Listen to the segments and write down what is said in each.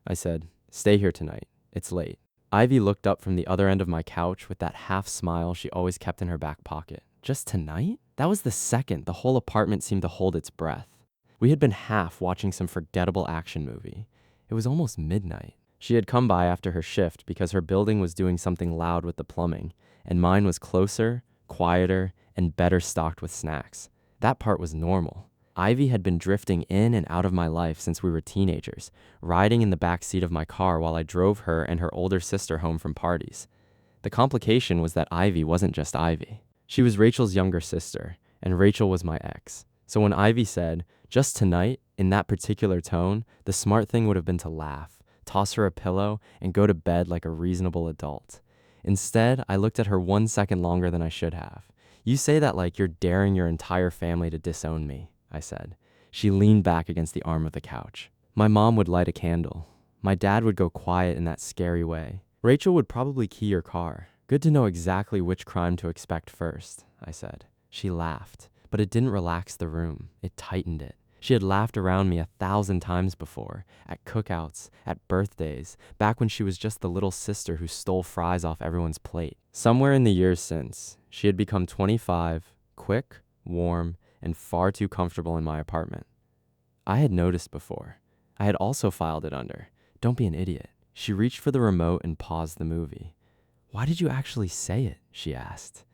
I said. Stay here tonight. It's late. Ivy looked up from the other end of my couch with that half smile she always kept in her back pocket. Just tonight? That was the second the whole apartment seemed to hold its breath. We had been half watching some forgettable action movie. It was almost midnight. She had come by after her shift because her building was doing something loud with the plumbing, and mine was closer, quieter, and better stocked with snacks. That part was normal. Ivy had been drifting in and out of my life since we were teenagers, riding in the back seat of my car while I drove her and her older sister home from parties. The complication was that Ivy wasn't just Ivy. She was Rachel's younger sister, and Rachel was my ex. So when Ivy said, just tonight, in that particular tone, the smart thing would have been to laugh, toss her a pillow, and go to bed like a reasonable adult. Instead, I looked at her 1 second longer than I should have. You say that like you're daring your entire family to disown me, I said. She leaned back against the arm of the couch. My mom would light a candle. My dad would go quiet in that scary way. Rachel would probably key your car. Good to know exactly which crime to expect first, I said. She laughed, but it didn't relax the room. It tightened it. She had laughed around me 1,000 times before, at cookouts, at birthdays, back when she was just the little sister who stole fries off everyone's plate. Somewhere in the years since, she had become 25, quick, warm, and far too comfortable in my apartment. I had noticed before. I had also filed it under. Don't be an idiot. She reached for the remote and paused the movie. Why did you actually say it? She asked.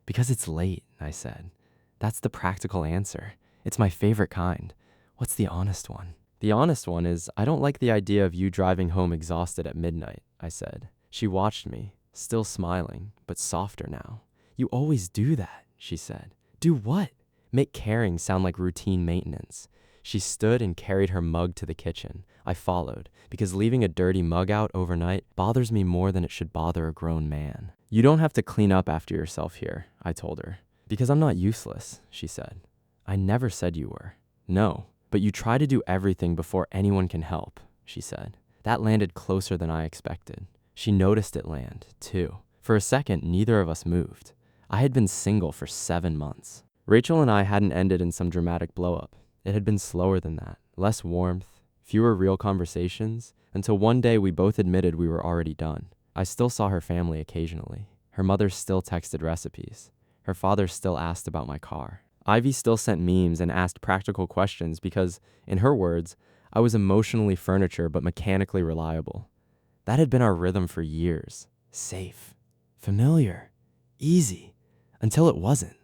Because it's late, I said. That's the practical answer. It's my favorite kind. What's the honest one? The honest one is I don't like the idea of you driving home exhausted at midnight, I said. She watched me, still smiling, but softer now. You always do that, she said. Do what? Make caring sound like routine maintenance. She stood and carried her mug to the kitchen. I followed, because leaving a dirty mug out overnight bothers me more than it should bother a grown man. You don't have to clean up after yourself here, I told her. Because I'm not useless, she said. I never said you were. No, but you try to do everything before anyone can help, she said. That landed closer than I expected. She noticed it land, too. For a second, neither of us moved. I had been single for 7 months. Rachel and I hadn't ended in some dramatic blow-up. It had been slower than that, less warmth, fewer real conversations, until one day we both admitted we were already done. I still saw her family occasionally. Her mother still texted recipes. Her father still asked about my car. Ivy still sent memes and asked practical questions because, in her words, I was emotionally furniture but mechanically reliable. That had been our rhythm for years. Safe. Familiar. Easy. Until it wasn't.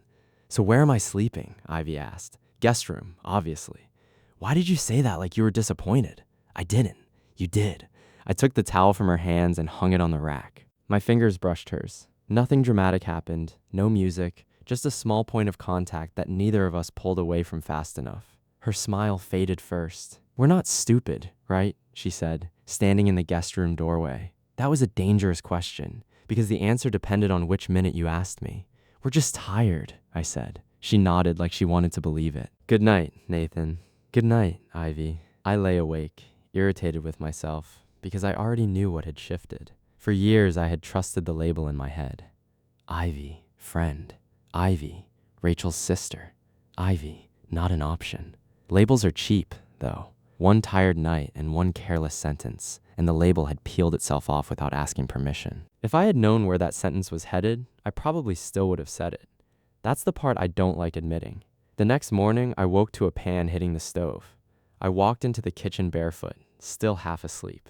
So where am I sleeping? Ivy asked. Guest room, obviously. Why did you say that like you were disappointed? I didn't. You did. I took the towel from her hands and hung it on the rack. My fingers brushed hers. Nothing dramatic happened, no music, just a small point of contact that neither of us pulled away from fast enough. Her smile faded first. We're not stupid, right? She said, standing in the guest room doorway. That was a dangerous question, because the answer depended on which minute you asked me. We're just tired, I said. She nodded like she wanted to believe it. Good night, Nathan. Good night, Ivy. I lay awake, irritated with myself, because I already knew what had shifted. For years, I had trusted the label in my head. Ivy, friend. Ivy, Rachel's sister. Ivy, not an option. Labels are cheap, though. One tired night and one careless sentence, and the label had peeled itself off without asking permission. If I had known where that sentence was headed, I probably still would have said it. That's the part I don't like admitting. The next morning, I woke to a pan hitting the stove. I walked into the kitchen barefoot, still half asleep.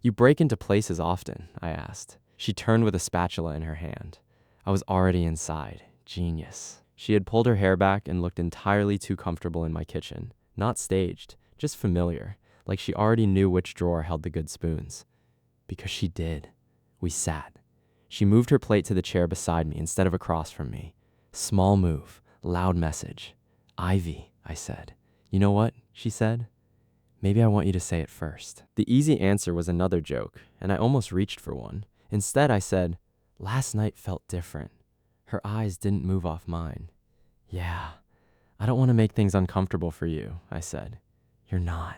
You break into places often, I asked. She turned with a spatula in her hand. I was already inside. Genius. She had pulled her hair back and looked entirely too comfortable in my kitchen. Not staged, just familiar, like she already knew which drawer held the good spoons. Because she did. We sat. She moved her plate to the chair beside me instead of across from me. Small move, loud message. Ivy, I said. You know what? She said. Maybe I want you to say it first. The easy answer was another joke, and I almost reached for one. Instead, I said, last night felt different. Her eyes didn't move off mine. Yeah, I don't want to make things uncomfortable for you, I said. You're not.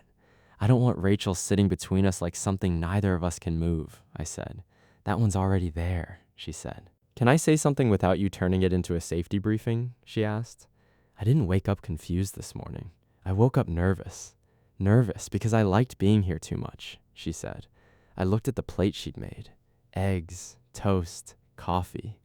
I don't want Rachel sitting between us like something neither of us can move, I said. That one's already there, she said. Can I say something without you turning it into a safety briefing? She asked. I didn't wake up confused this morning. I woke up nervous. Nervous because I liked being here too much. she said. I looked at the plate she'd made. Eggs, toast, coffee.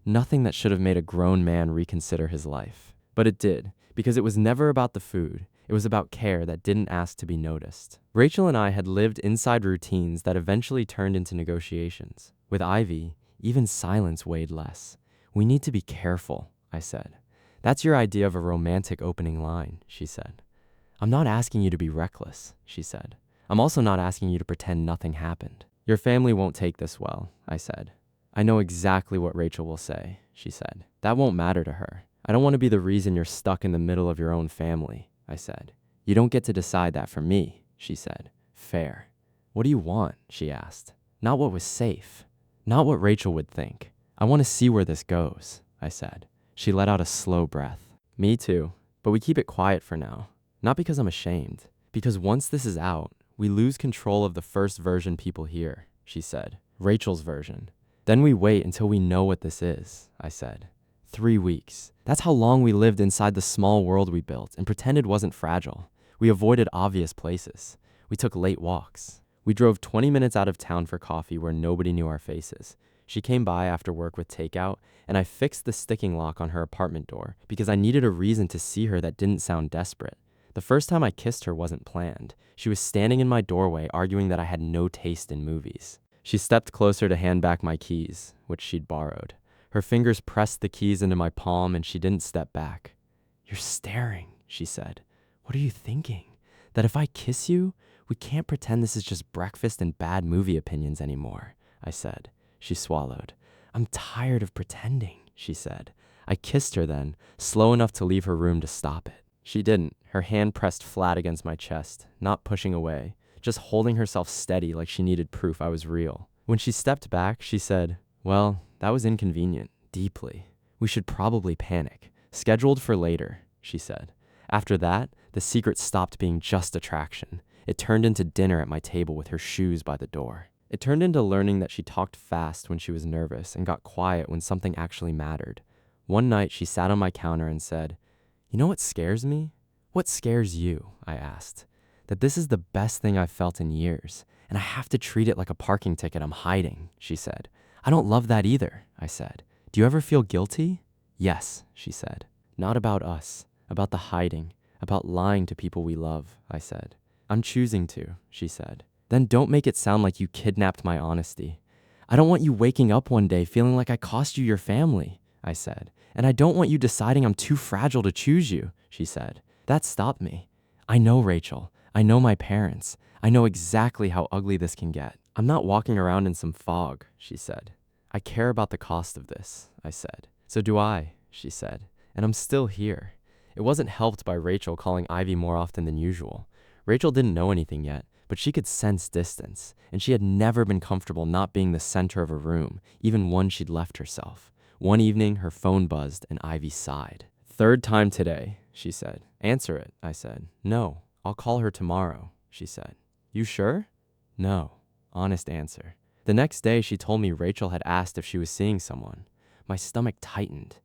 Nothing that should have made a grown man reconsider his life. But it did, because it was never about the food. It was about care that didn't ask to be noticed. Rachel and I had lived inside routines that eventually turned into negotiations. With Ivy, even silence weighed less. We need to be careful, I said. That's your idea of a romantic opening line, she said. I'm not asking you to be reckless, she said. I'm also not asking you to pretend nothing happened. Your family won't take this well, I said. I know exactly what Rachel will say, she said. That won't matter to her. I don't want to be the reason you're stuck in the middle of your own family, I said. You don't get to decide that for me, she said. Fair. What do you want? She asked. Not what was safe. Not what Rachel would think. I want to see where this goes, I said. She let out a slow breath. Me too, but we keep it quiet for now. Not because I'm ashamed. Because once this is out, we lose control of the first version people hear, she said. Rachel's version. Then we wait until we know what this is, I said. 3 weeks. That's how long we lived inside the small world we built and pretended wasn't fragile. We avoided obvious places. We took late walks. We drove 20 minutes out of town for coffee where nobody knew our faces. She came by after work with takeout, and I fixed the sticking lock on her apartment door because I needed a reason to see her that didn't sound desperate. The first time I kissed her wasn't planned. She was standing in my doorway arguing that I had no taste in movies. She stepped closer to hand back my keys, which she'd borrowed. Her fingers pressed the keys into my palm and she didn't step back. You're staring, she said. What are you thinking? That if I kiss you, we can't pretend this is just breakfast and bad movie opinions anymore, I said. She swallowed. I'm tired of pretending, she said. I kissed her then, slow enough to leave her room to stop it. She didn't, her hand pressed flat against my chest, not pushing away, just holding herself steady like she needed proof I was real. When she stepped back, she said, well, that was inconvenient, deeply. We should probably panic. Scheduled for later, she said. After that, the secret stopped being just attraction. It turned into dinner at my table with her shoes by the door. It turned into learning that she talked fast when she was nervous and got quiet when something actually mattered. One night, she sat on my counter and said, you know what scares me? What scares you? I asked. That this is the best thing I've felt in years, and I have to treat it like a parking ticket I'm hiding, she said. I don't love that either, I said. Do you ever feel guilty? Yes, she said. Not about us, about the hiding, about lying to people we love, I said. I'm choosing to, she said. Then don't make it sound like you kidnapped my honesty. I don't want you waking up one day feeling like I cost you your family, I said. And I don't want you deciding I'm too fragile to choose you, she said. That stopped me. I know Rachel. I know my parents. I know exactly how ugly this can get. I'm not walking around in some fog, she said. I care about the cost of this, I said. So do I, she said. And I'm still here. It wasn't helped by Rachel calling Ivy more often than usual. Rachel didn't know anything yet, but she could sense distance, and she had never been comfortable not being the center of a room, even one she'd left herself. One evening, her phone buzzed, and Ivy sighed. Third time today, she said. Answer it, I said. No, I'll call her tomorrow, she said. You sure? No, honest answer. The next day, she told me Rachel had asked if she was seeing someone. My stomach tightened.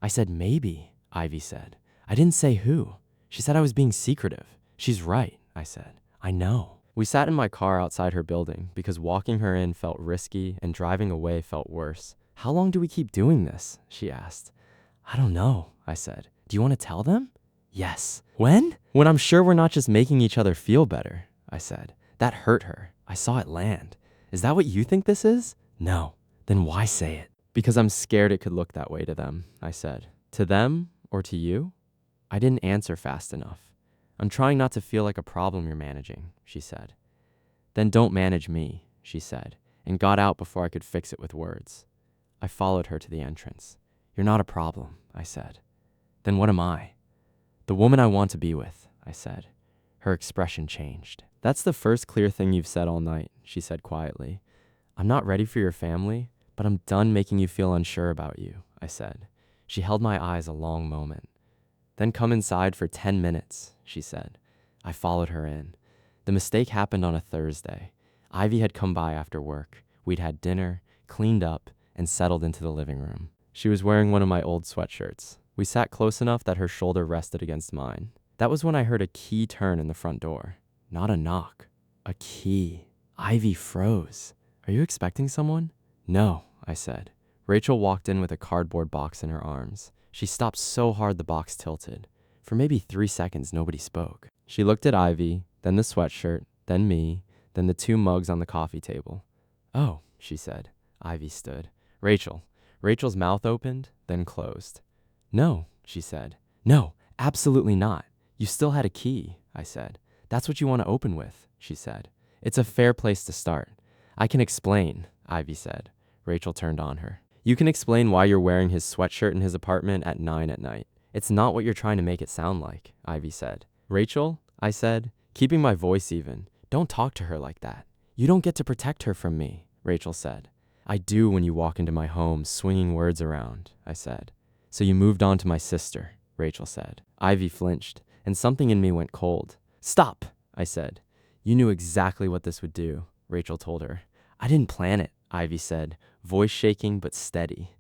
I said, maybe, Ivy said. I didn't say who. She said I was being secretive. She's right, I said. I know. We sat in my car outside her building because walking her in felt risky and driving away felt worse. How long do we keep doing this? She asked. I don't know, I said. Do you want to tell them? Yes. When? When I'm sure we're not just making each other feel better, I said. That hurt her. I saw it land. Is that what you think this is? No. Then why say it? Because I'm scared it could look that way to them, I said. To them or to you? I didn't answer fast enough. I'm trying not to feel like a problem you're managing, she said. Then don't manage me, she said, and got out before I could fix it with words. I followed her to the entrance. You're not a problem, I said. Then what am I? The woman I want to be with, I said. Her expression changed. That's the first clear thing you've said all night, she said quietly. I'm not ready for your family, but I'm done making you feel unsure about you, I said. She held my eyes a long moment. Then come inside for 10 minutes, she said. I followed her in. The mistake happened on a Thursday. Ivy had come by after work. We'd had dinner, cleaned up, and settled into the living room. She was wearing one of my old sweatshirts. We sat close enough that her shoulder rested against mine. That was when I heard a key turn in the front door. Not a knock. A key. Ivy froze. Are you expecting someone? No, I said. Rachel walked in with a cardboard box in her arms. She stopped so hard the box tilted. For maybe 3 seconds, nobody spoke. She looked at Ivy, then the sweatshirt, then me, then the 2 mugs on the coffee table. Oh, she said. Ivy stood. Rachel. Rachel's mouth opened, then closed. No, she said. No, absolutely not. You still had a key, I said. That's what you want to open with, she said. It's a fair place to start. I can explain, Ivy said. Rachel turned on her. You can explain why you're wearing his sweatshirt in his apartment at 9 at night. It's not what you're trying to make it sound like, Ivy said. Rachel, I said, keeping my voice even, don't talk to her like that. You don't get to protect her from me, Rachel said. I do when you walk into my home swinging words around, I said. So you moved on to my sister, Rachel said. Ivy flinched, and something in me went cold. Stop, I said. You knew exactly what this would do, Rachel told her. I didn't plan it, Ivy said, voice shaking but steady.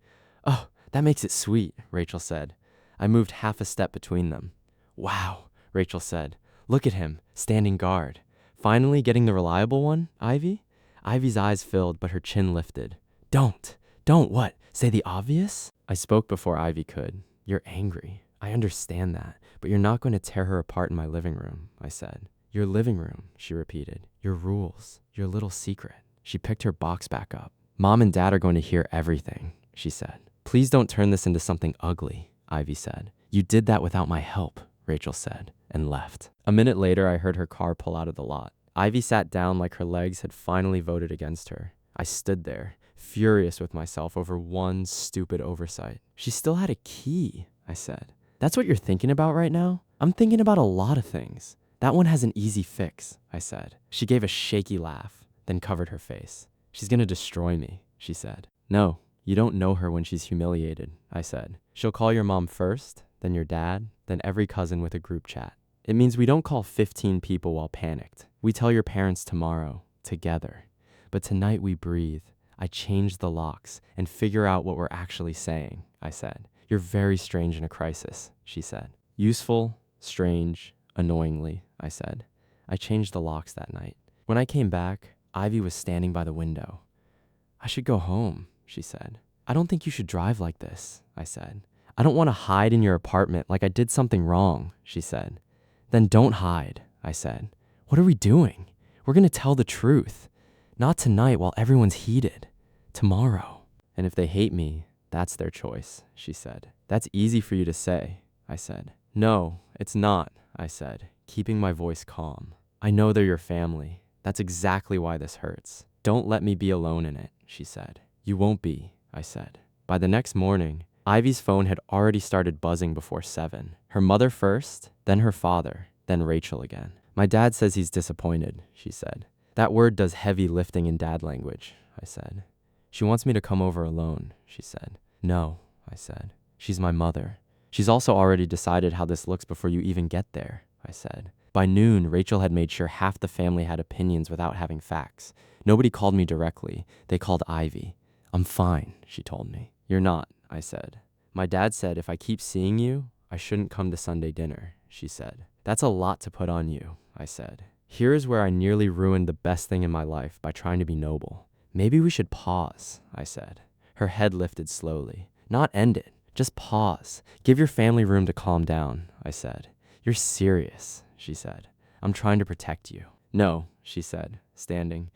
Oh, that makes it sweet, Rachel said. I moved half a step between them. Wow, Rachel said. Look at him, standing guard. Finally getting the reliable one, Ivy? Ivy's eyes filled, but her chin lifted. Don't what? Say the obvious? I spoke before Ivy could. You're angry. I understand that, but you're not going to tear her apart in my living room, I said. Your living room, she repeated. Your rules, your little secret. She picked her box back up. Mom and Dad are going to hear everything, she said. Please don't turn this into something ugly, Ivy said. You did that without my help, Rachel said, and left. A minute later, I heard her car pull out of the lot. Ivy sat down like her legs had finally voted against her. I stood there, furious with myself over one stupid oversight. She still had a key, I said. That's what you're thinking about right now? I'm thinking about a lot of things. That one has an easy fix, I said. She gave a shaky laugh, then covered her face. She's gonna destroy me, she said. No, you don't know her when she's humiliated, I said. She'll call your mom first, then your dad, then every cousin with a group chat. It means we don't call 15 people while panicked. We tell your parents tomorrow, together. But tonight we breathe. I change the locks and figure out what we're actually saying, I said. You're very strange in a crisis, she said. Useful, strange, annoyingly, I said. I changed the locks that night. When I came back, Ivy was standing by the window. I should go home, she said. I don't think you should drive like this, I said. I don't want to hide in your apartment like I did something wrong, she said. Then don't hide, I said. What are we doing? We're going to tell the truth. Not tonight while everyone's heated. Tomorrow. And if they hate me, that's their choice, she said. That's easy for you to say, I said. No, it's not, I said, keeping my voice calm. I know they're your family. That's exactly why this hurts. Don't let me be alone in it, she said. You won't be, I said. By the next morning, Ivy's phone had already started buzzing before 7. Her mother first, then her father, then Rachel again. My dad says he's disappointed, she said. That word does heavy lifting in dad language, I said. She wants me to come over alone, she said. No, I said. She's my mother. She's also already decided how this looks before you even get there, I said. By noon, Rachel had made sure half the family had opinions without having facts. Nobody called me directly. They called Ivy. I'm fine, she told me. You're not, I said. My dad said if I keep seeing you, I shouldn't come to Sunday dinner, she said. That's a lot to put on you, I said. Here is where I nearly ruined the best thing in my life by trying to be noble. Maybe we should pause, I said. Her head lifted slowly. Not end it, just pause. Give your family room to calm down, I said. You're serious, she said. I'm trying to protect you. No, she said, standing.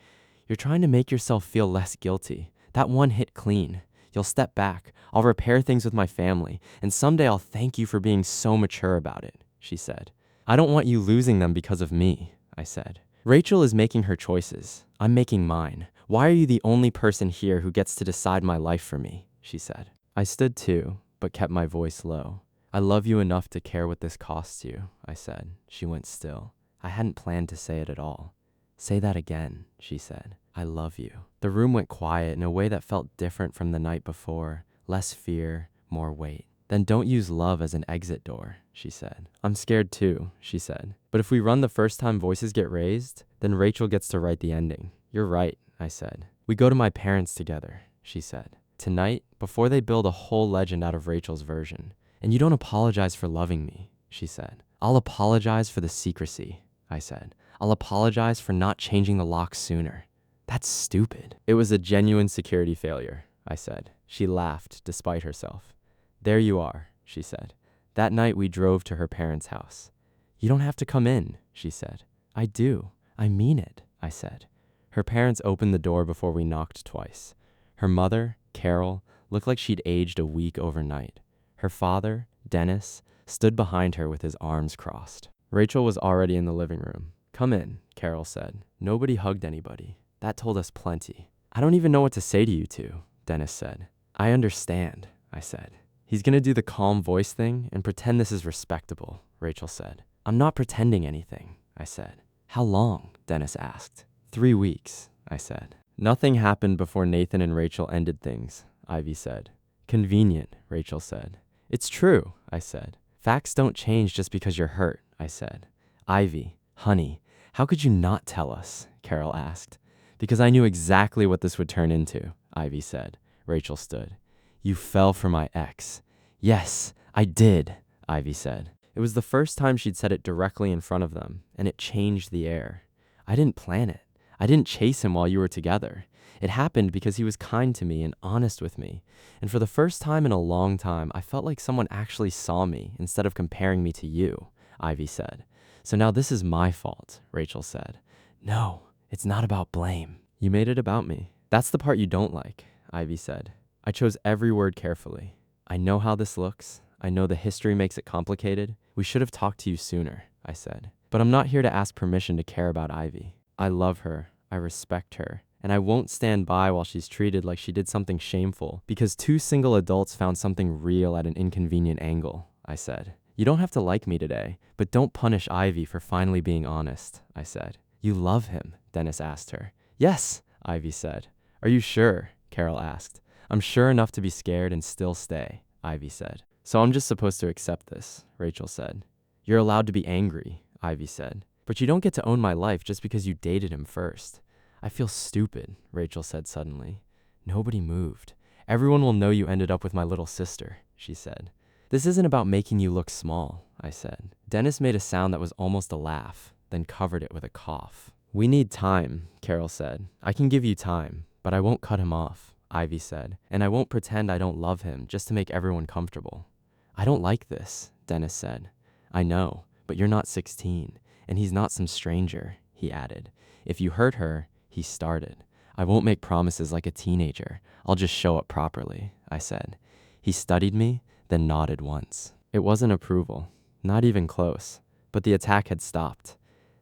You're trying to make yourself feel less guilty. That one hit clean. You'll step back. I'll repair things with my family, and someday I'll thank you for being so mature about it, she said. I don't want you losing them because of me, I said. Rachel is making her choices. I'm making mine. Why are you the only person here who gets to decide my life for me, she said. I stood too, but kept my voice low. I love you enough to care what this costs you, I said. She went still. I hadn't planned to say it at all. Say that again, she said. I love you. The room went quiet in a way that felt different from the night before. Less fear, more weight. Then don't use love as an exit door, she said. I'm scared too, she said. But if we run the first time voices get raised, then Rachel gets to write the ending. You're right, I said. We go to my parents together, she said. Tonight, before they build a whole legend out of Rachel's version. And you don't apologize for loving me, she said. I'll apologize for the secrecy, I said. I'll apologize for not changing the lock sooner. That's stupid. It was a genuine security failure, I said. She laughed despite herself. There you are, she said. That night we drove to her parents' house. You don't have to come in, she said. I do. I mean it, I said. Her parents opened the door before we knocked twice. Her mother, Carol, looked like she'd aged a week overnight. Her father, Dennis, stood behind her with his arms crossed. Rachel was already in the living room. Come in, Carol said. Nobody hugged anybody. That told us plenty. I don't even know what to say to you two, Dennis said. I understand, I said. He's gonna do the calm voice thing and pretend this is respectable, Rachel said. I'm not pretending anything, I said. How long? Dennis asked. 3 weeks, I said. Nothing happened before Nathan and Rachel ended things, Ivy said. Convenient, Rachel said. It's true, I said. Facts don't change just because you're hurt, I said. Ivy, honey, how could you not tell us? Carol asked. Because I knew exactly what this would turn into, Ivy said. Rachel stood. You fell for my ex. Yes, I did, Ivy said. It was the first time she'd said it directly in front of them, and it changed the air. I didn't plan it. I didn't chase him while you were together. It happened because he was kind to me and honest with me. And for the first time in a long time, I felt like someone actually saw me instead of comparing me to you, Ivy said. So now this is my fault, Rachel said. No, it's not about blame. You made it about me. That's the part you don't like, Ivy said. I chose every word carefully. I know how this looks. I know the history makes it complicated. We should have talked to you sooner, I said. But I'm not here to ask permission to care about Ivy. I love her. I respect her. And I won't stand by while she's treated like she did something shameful because 2 single adults found something real at an inconvenient angle, I said. You don't have to like me today, but don't punish Ivy for finally being honest, I said. You love him, Dennis asked her. Yes, Ivy said. Are you sure? Carol asked. I'm sure enough to be scared and still stay, Ivy said. So I'm just supposed to accept this, Rachel said. You're allowed to be angry, Ivy said. But you don't get to own my life just because you dated him first. I feel stupid, Rachel said suddenly. Nobody moved. Everyone will know you ended up with my little sister, she said. This isn't about making you look small, I said. Dennis made a sound that was almost a laugh, then covered it with a cough. We need time, Carol said. I can give you time, but I won't cut him off, Ivy said. And I won't pretend I don't love him just to make everyone comfortable. I don't like this, Dennis said. I know, but you're not 16, and he's not some stranger, he added. If you hurt her, he started. I won't make promises like a teenager. I'll just show up properly, I said. He studied me, then nodded once. It wasn't approval, not even close, but the attack had stopped.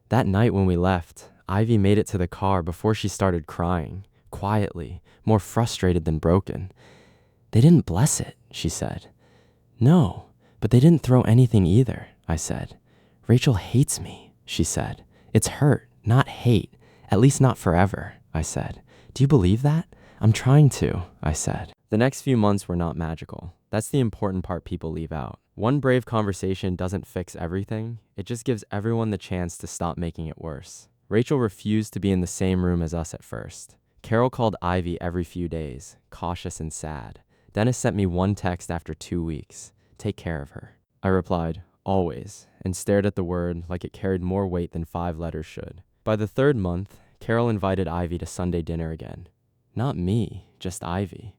That night when we left, Ivy made it to the car before she started crying, quietly, more frustrated than broken. They didn't bless it, she said. No, but they didn't throw anything either, I said. Rachel hates me, she said. It's hurt, not hate, at least not forever, I said. Do you believe that? I'm trying to, I said. The next few months were not magical. That's the important part people leave out. One brave conversation doesn't fix everything. It just gives everyone the chance to stop making it worse. Rachel refused to be in the same room as us at first. Carol called Ivy every few days, cautious and sad. Dennis sent me one text after 2 weeks. Take care of her. I replied, always, and stared at the word like it carried more weight than 5 letters should. By the 3rd month, Carol invited Ivy to Sunday dinner again. Not me, just Ivy.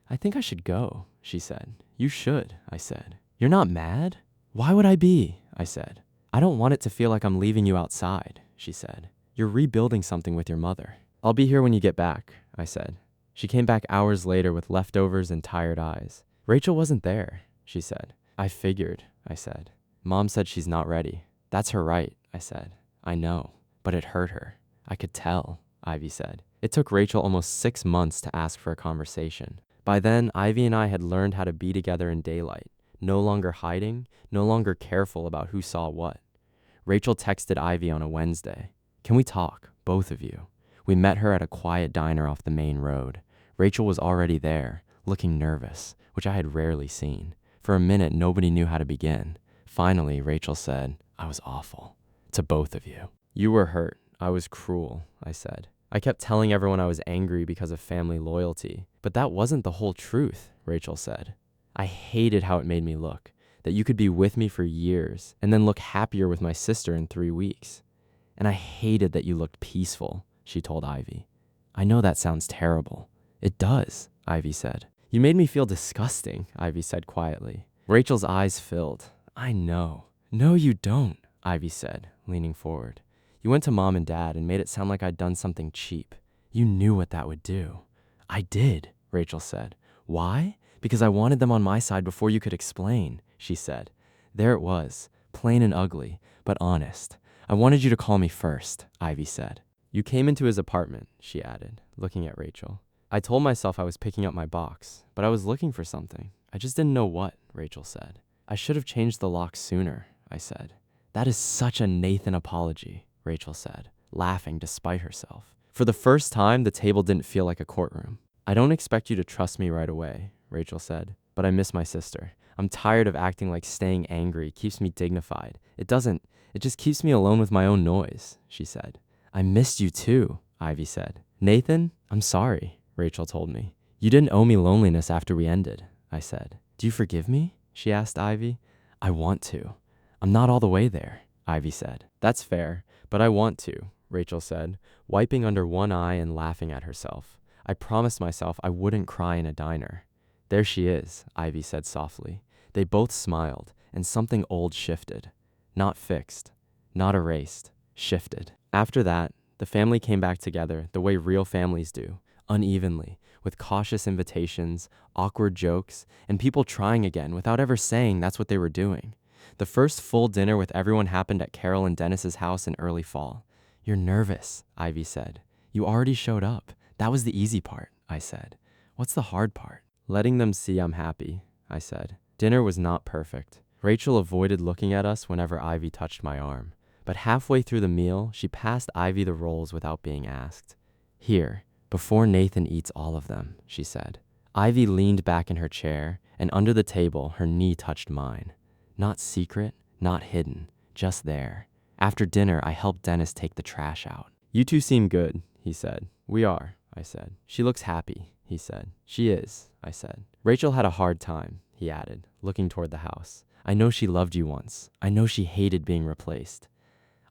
I think I should go, she said. You should, I said. You're not mad? Why would I be? I said. I don't want it to feel like I'm leaving you outside, she said. You're rebuilding something with your mother. I'll be here when you get back, I said. She came back hours later with leftovers and tired eyes. Rachel wasn't there, she said. I figured, I said. Mom said she's not ready. That's her right, I said. I know, but it hurt her. I could tell, Ivy said. It took Rachel almost 6 months to ask for a conversation. By then, Ivy and I had learned how to be together in daylight, no longer hiding, no longer careful about who saw what. Rachel texted Ivy on a Wednesday. Can we talk, both of you? We met her at a quiet diner off the main road. Rachel was already there, looking nervous, which I had rarely seen. For a minute, nobody knew how to begin. Finally, Rachel said, I was awful. To both of you. You were hurt. I was cruel, I said. I kept telling everyone I was angry because of family loyalty. But that wasn't the whole truth, Rachel said. I hated how it made me look, that you could be with me for years and then look happier with my sister in 3 weeks. And I hated that you looked peaceful, she told Ivy. I know that sounds terrible. It does, Ivy said. You made me feel disgusting, Ivy said quietly. Rachel's eyes filled. I know. No, you don't, Ivy said, leaning forward. You went to Mom and Dad and made it sound like I'd done something cheap. You knew what that would do. I did, Rachel said. Why? Because I wanted them on my side before you could explain, she said. There it was, plain and ugly, but honest. I wanted you to call me first, Ivy said. You came into his apartment, she added, looking at Rachel. I told myself I was picking up my box, but I was looking for something. I just didn't know what, Rachel said. I should have changed the lock sooner, I said. That is such a Nathan apology, Rachel said, laughing despite herself. For the first time, the table didn't feel like a courtroom. I don't expect you to trust me right away, Rachel said, but I miss my sister. I'm tired of acting like staying angry keeps me dignified. It just keeps me alone with my own noise, she said. I missed you too, Ivy said. Nathan, I'm sorry, Rachel told me. You didn't owe me loneliness after we ended, I said. Do you forgive me? She asked Ivy. I want to. I'm not all the way there, Ivy said. That's fair, but I want to, Rachel said, wiping under one eye and laughing at herself. I promised myself I wouldn't cry in a diner. There she is, Ivy said softly. They both smiled, and something old shifted. Not fixed, not erased, shifted. After that, the family came back together the way real families do, unevenly, with cautious invitations, awkward jokes, and people trying again without ever saying that's what they were doing. The first full dinner with everyone happened at Carol and Dennis's house in early fall. You're nervous, Ivy said. You already showed up. That was the easy part, I said. What's the hard part? Letting them see I'm happy, I said. Dinner was not perfect. Rachel avoided looking at us whenever Ivy touched my arm. But halfway through the meal, she passed Ivy the rolls without being asked. Here, before Nathan eats all of them, she said. Ivy leaned back in her chair, and under the table, her knee touched mine. Not secret, not hidden, just there. After dinner, I helped Dennis take the trash out. You two seem good, he said. We are, I said. She looks happy, he said. She is, I said. Rachel had a hard time, he added, looking toward the house. I know she loved you once. I know she hated being replaced.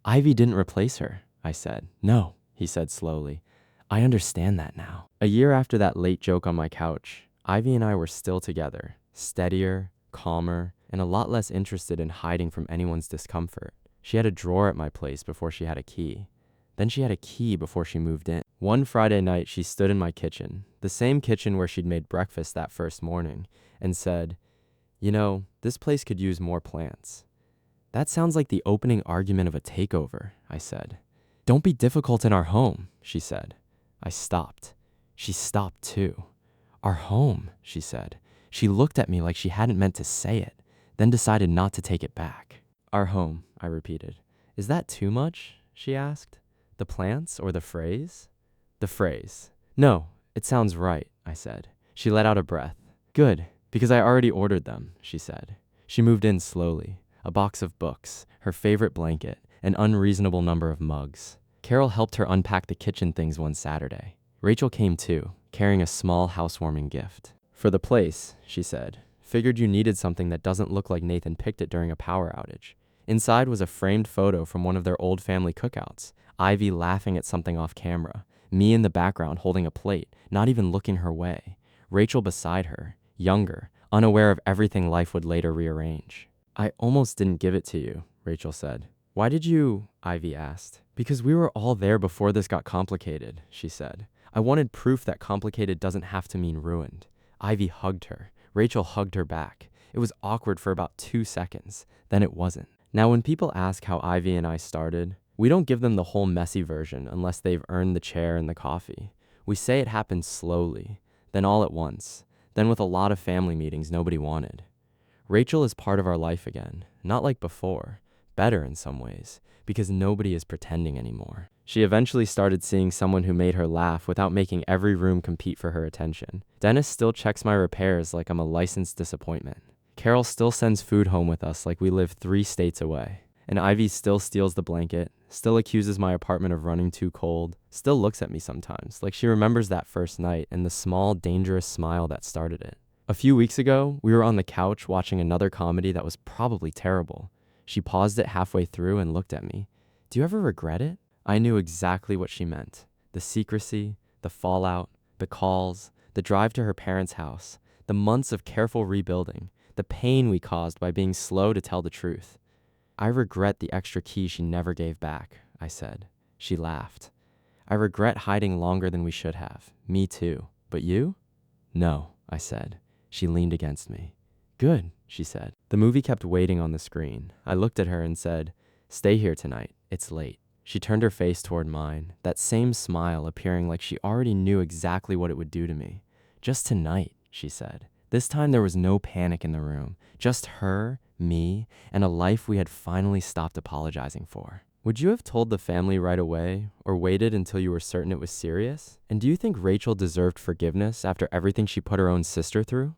Ivy didn't replace her, I said. No, he said slowly. I understand that now. A year after that late joke on my couch, Ivy and I were still together, steadier, calmer, and a lot less interested in hiding from anyone's discomfort. She had a drawer at my place before she had a key. Then she had a key before she moved in. One Friday night, she stood in my kitchen, the same kitchen where she'd made breakfast that first morning, and said, You know, this place could use more plants. That sounds like the opening argument of a takeover, I said. Don't be difficult in our home, she said. I stopped. She stopped too. Our home, she said. She looked at me like she hadn't meant to say it, then decided not to take it back. Our home, I repeated. Is that too much? She asked. The plants or the phrase? The phrase. No, it sounds right, I said. She let out a breath. Good, because I already ordered them, she said. She moved in slowly. A box of books, her favorite blanket, an unreasonable number of mugs. Carol helped her unpack the kitchen things one Saturday. Rachel came too, carrying a small housewarming gift. For the place, she said. Figured you needed something that doesn't look like Nathan picked it during a power outage. Inside was a framed photo from one of their old family cookouts. Ivy laughing at something off camera. Me in the background holding a plate, not even looking her way. Rachel beside her, younger, unaware of everything life would later rearrange. I almost didn't give it to you, Rachel said. Why did you? Ivy asked. Because we were all there before this got complicated, she said. I wanted proof that complicated doesn't have to mean ruined. Ivy hugged her. Rachel hugged her back. It was awkward for about 2 seconds. Then it wasn't. Now, when people ask how Ivy and I started, we don't give them the whole messy version unless they've earned the chair and the coffee. We say it happened slowly, then all at once, then with a lot of family meetings nobody wanted. Rachel is part of our life again, not like before, better in some ways, because nobody is pretending anymore. She eventually started seeing someone who made her laugh without making every room compete for her attention. Dennis still checks my repairs like I'm a licensed disappointment. Carol still sends food home with us like we live 3 states away. And Ivy still steals the blanket, still accuses my apartment of running too cold, still looks at me sometimes, like she remembers that first night and the small, dangerous smile that started it. A few weeks ago, we were on the couch watching another comedy that was probably terrible. She paused it halfway through and looked at me. Do you ever regret it? I knew exactly what she meant. The secrecy, The fallout, the calls, the drive to her parents' house, the months of careful rebuilding, the pain we caused by being slow to tell the truth. I regret the extra key she never gave back, I said. She laughed. I regret hiding longer than we should have. Me too. But you? No, I said. She leaned against me. Good, she said. The movie kept waiting on the screen. I looked at her and said, "Stay here tonight. It's late." She turned her face toward mine, that same smile appearing like she already knew exactly what it would do to me. "Just tonight," she said. This time there was no panic in the room. Just her, me, and a life we had finally stopped apologizing for. Would you have told the family right away, or waited until you were certain it was serious? And do you think Rachel deserved forgiveness after everything she put her own sister through?